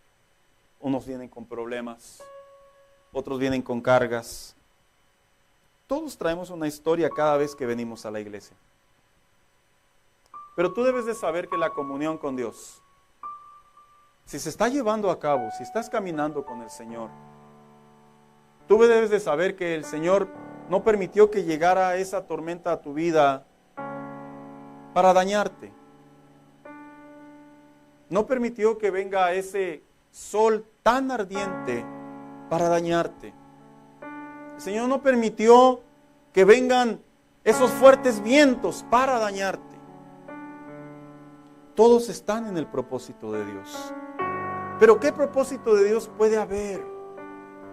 unos vienen con problemas, otros vienen con cargas. Todos traemos una historia cada vez que venimos a la iglesia. Pero tú debes de saber que la comunión con Dios, si se está llevando a cabo, si estás caminando con el Señor, tú debes de saber que el Señor no permitió que llegara esa tormenta a tu vida para dañarte. No permitió que venga ese sol tan ardiente para dañarte. El Señor no permitió que vengan esos fuertes vientos para dañarte. Todos están en el propósito de Dios. Pero ¿qué propósito de Dios puede haber?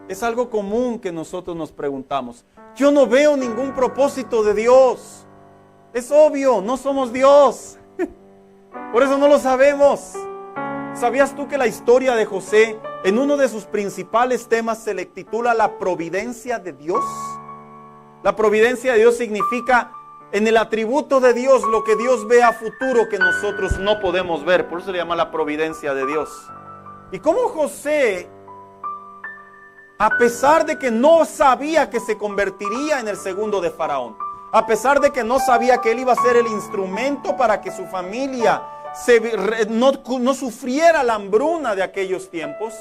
Es algo común que nosotros nos preguntamos. Yo no veo ningún propósito de Dios. Es obvio, no somos Dios. Por eso no lo sabemos. ¿Sabías tú que la historia de José, en uno de sus principales temas, se le titula La providencia de Dios? La providencia de Dios significa en el atributo de Dios lo que Dios ve a futuro que nosotros no podemos ver. Por eso se le llama la providencia de Dios. Y cómo José, a pesar de que no sabía que se convertiría en el segundo de Faraón, a pesar de que no sabía que él iba a ser el instrumento para que su familia no sufriera la hambruna de aquellos tiempos,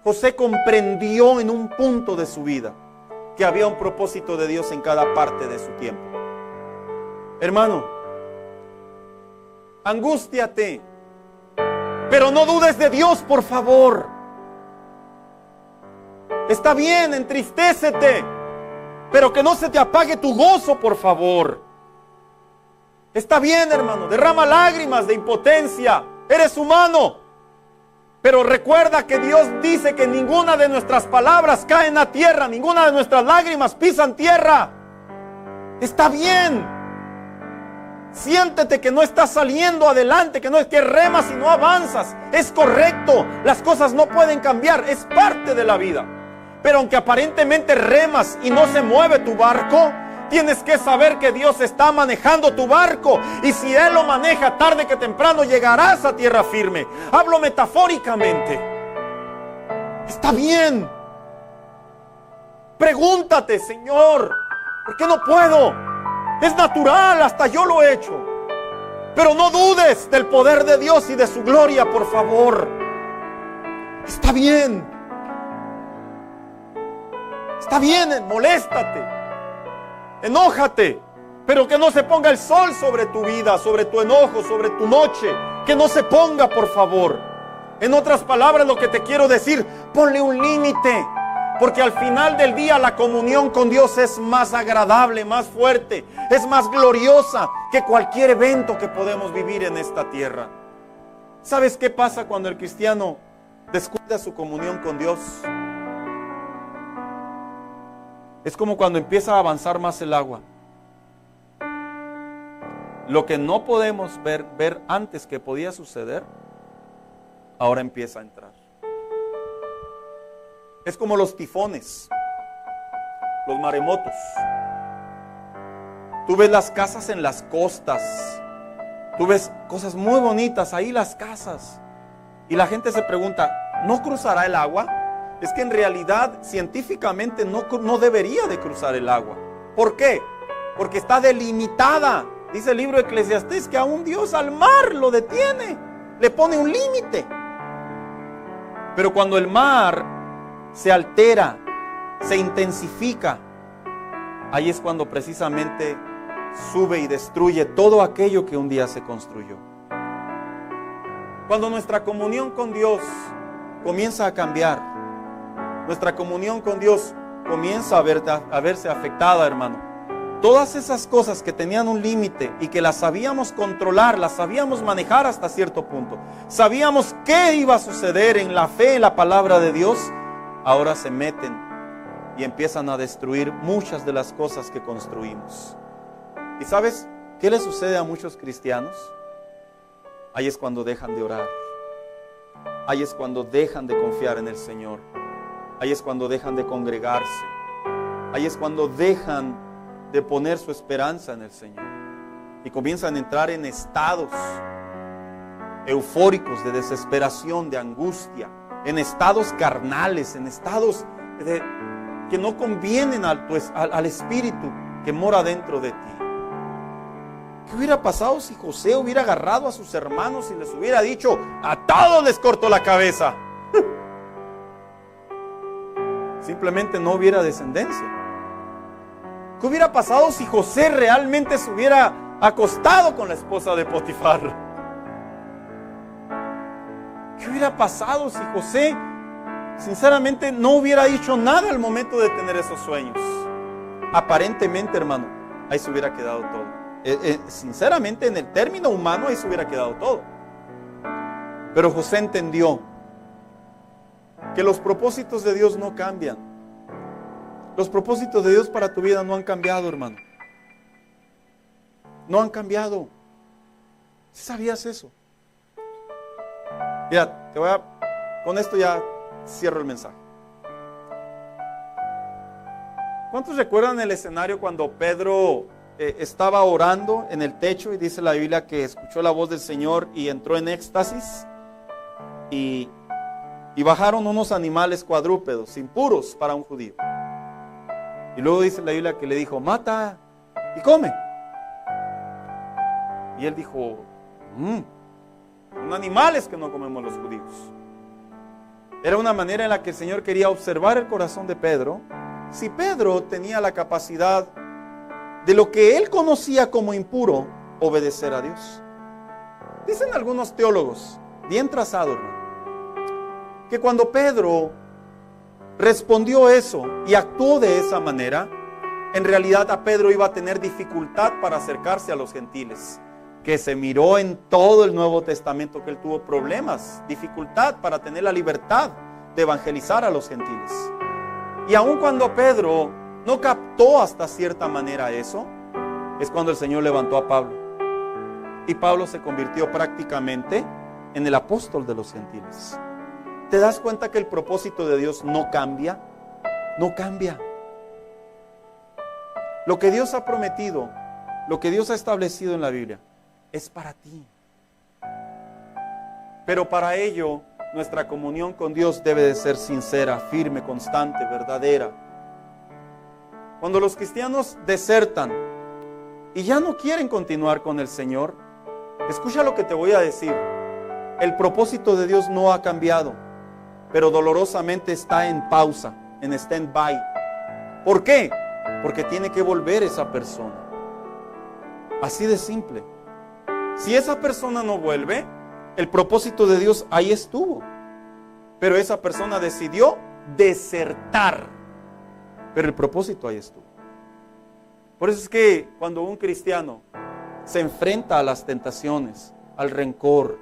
José comprendió en un punto de su vida que había un propósito de Dios en cada parte de su tiempo. Hermano, angústiate, pero no dudes de Dios, por favor. Está bien, entristécete, pero que no se te apague tu gozo, por favor. Está bien, hermano, derrama lágrimas de impotencia. Eres humano. Pero recuerda que Dios dice que ninguna de nuestras palabras cae en la tierra, ninguna de nuestras lágrimas pisan tierra. Está bien. Siéntete que no estás saliendo adelante, que no es que remas y no avanzas. Es correcto, las cosas no pueden cambiar, es parte de la vida. Pero aunque aparentemente remas y no se mueve tu barco, tienes que saber que Dios está manejando tu barco. Y si Él lo maneja, tarde que temprano llegarás a tierra firme. Hablo metafóricamente. Está bien. Pregúntate, Señor, ¿por qué no puedo? Es natural, hasta yo lo he hecho. Pero no dudes del poder de Dios y de su gloria, por favor. Está bien. Está bien, moléstate, enójate, pero que no se ponga el sol sobre tu vida, sobre tu enojo, sobre tu noche. Que no se ponga, por favor. En otras palabras, lo que te quiero decir, ponle un límite. Porque al final del día la comunión con Dios es más agradable, más fuerte, es más gloriosa que cualquier evento que podemos vivir en esta tierra. ¿Sabes qué pasa cuando el cristiano descuida su comunión con Dios? Es como cuando empieza a avanzar más el agua. Lo que no podemos ver antes que podía suceder, ahora empieza a entrar. Es como los tifones, los maremotos. Tú ves las casas en las costas Tú ves cosas muy bonitas ahí, las casas. Y la gente se pregunta, ¿no cruzará el agua? Es que en realidad científicamente no debería de cruzar el agua. ¿Por qué? Porque está delimitada. Dice el libro de Eclesiastés que aún Dios al mar lo detiene, le pone un límite. Pero cuando el mar se altera, se intensifica, ahí es cuando precisamente sube y destruye todo aquello que un día se construyó. Cuando nuestra comunión con Dios comienza a cambiar, nuestra comunión con Dios comienza a verse afectada, hermano. Todas esas cosas que tenían un límite y que las sabíamos controlar, las sabíamos manejar hasta cierto punto, sabíamos qué iba a suceder en la fe, en la palabra de Dios, ahora se meten y empiezan a destruir muchas de las cosas que construimos. ¿Y sabes qué le sucede a muchos cristianos? Ahí es cuando dejan de orar. Ahí es cuando dejan de confiar en el Señor. Ahí es cuando dejan de congregarse. Ahí es cuando dejan de poner su esperanza en el Señor. Y comienzan a entrar en estados eufóricos de desesperación, de angustia, en estados carnales, en estados que no convienen al espíritu que mora dentro de ti. ¿Qué hubiera pasado si José hubiera agarrado a sus hermanos y les hubiera dicho, a todos les corto la cabeza? Simplemente no hubiera descendencia. ¿Qué hubiera pasado si José realmente se hubiera acostado con la esposa de Potifar? ¿Qué hubiera pasado si José sinceramente no hubiera dicho nada al momento de tener esos sueños? Aparentemente, hermano, ahí se hubiera quedado todo. Sinceramente, en el término humano, ahí se hubiera quedado todo. Pero José entendió que los propósitos de Dios no cambian. Los propósitos de Dios para tu vida no han cambiado, hermano. No han cambiado. ¿Sí sabías eso? Mira, con esto ya cierro el mensaje. ¿Cuántos recuerdan el escenario cuando Pedro estaba orando en el techo y dice la Biblia que escuchó la voz del Señor y entró en éxtasis y bajaron unos animales cuadrúpedos, impuros para un judío? Y luego dice la Biblia que le dijo, mata y come. Y él dijo, son animales que no comemos los judíos. Era una manera en la que el Señor quería observar el corazón de Pedro. Si Pedro tenía la capacidad de lo que él conocía como impuro, obedecer a Dios. Dicen algunos teólogos, bien trazado, hermano, que cuando Pedro respondió eso y actuó de esa manera, en realidad a Pedro iba a tener dificultad para acercarse a los gentiles, que se miró en todo el Nuevo Testamento que él tuvo problemas, dificultad para tener la libertad de evangelizar a los gentiles. Y aun cuando Pedro no captó hasta cierta manera eso, es cuando el Señor levantó a Pablo. Y Pablo se convirtió prácticamente en el apóstol de los gentiles. ¿Te das cuenta que el propósito de Dios no cambia? No cambia. Lo que Dios ha prometido, lo que Dios ha establecido en la Biblia, es para ti. Pero para ello, nuestra comunión con Dios debe de ser sincera, firme, constante, verdadera. Cuando los cristianos desertan y ya no quieren continuar con el Señor, escucha lo que te voy a decir. El propósito de Dios no ha cambiado, pero dolorosamente está en pausa, en stand-by. ¿Por qué? Porque tiene que volver esa persona. Así de simple. Si esa persona no vuelve, el propósito de Dios ahí estuvo. Pero esa persona decidió desertar. Pero el propósito ahí estuvo. Por eso es que cuando un cristiano se enfrenta a las tentaciones, al rencor,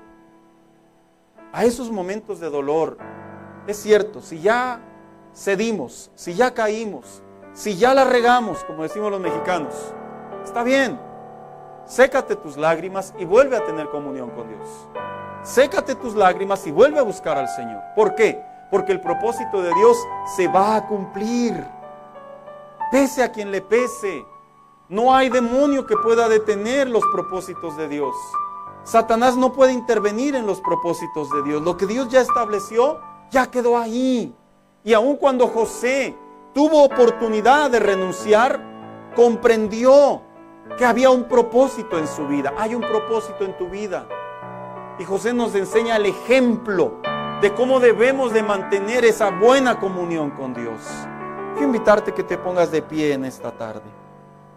a esos momentos de dolor, es cierto, si ya cedimos, si ya caímos, si ya la regamos, como decimos los mexicanos, está bien, sécate tus lágrimas y vuelve a tener comunión con Dios. Sécate tus lágrimas y vuelve a buscar al Señor. ¿Por qué? Porque el propósito de Dios se va a cumplir. Pese a quien le pese. No hay demonio que pueda detener los propósitos de Dios. Satanás no puede intervenir en los propósitos de Dios. Lo que Dios ya estableció, ya quedó ahí. Y aun cuando José tuvo oportunidad de renunciar, comprendió que había un propósito en su vida. Hay un propósito en tu vida. Y José nos enseña el ejemplo de cómo debemos de mantener esa buena comunión con Dios. Quiero invitarte que te pongas de pie en esta tarde.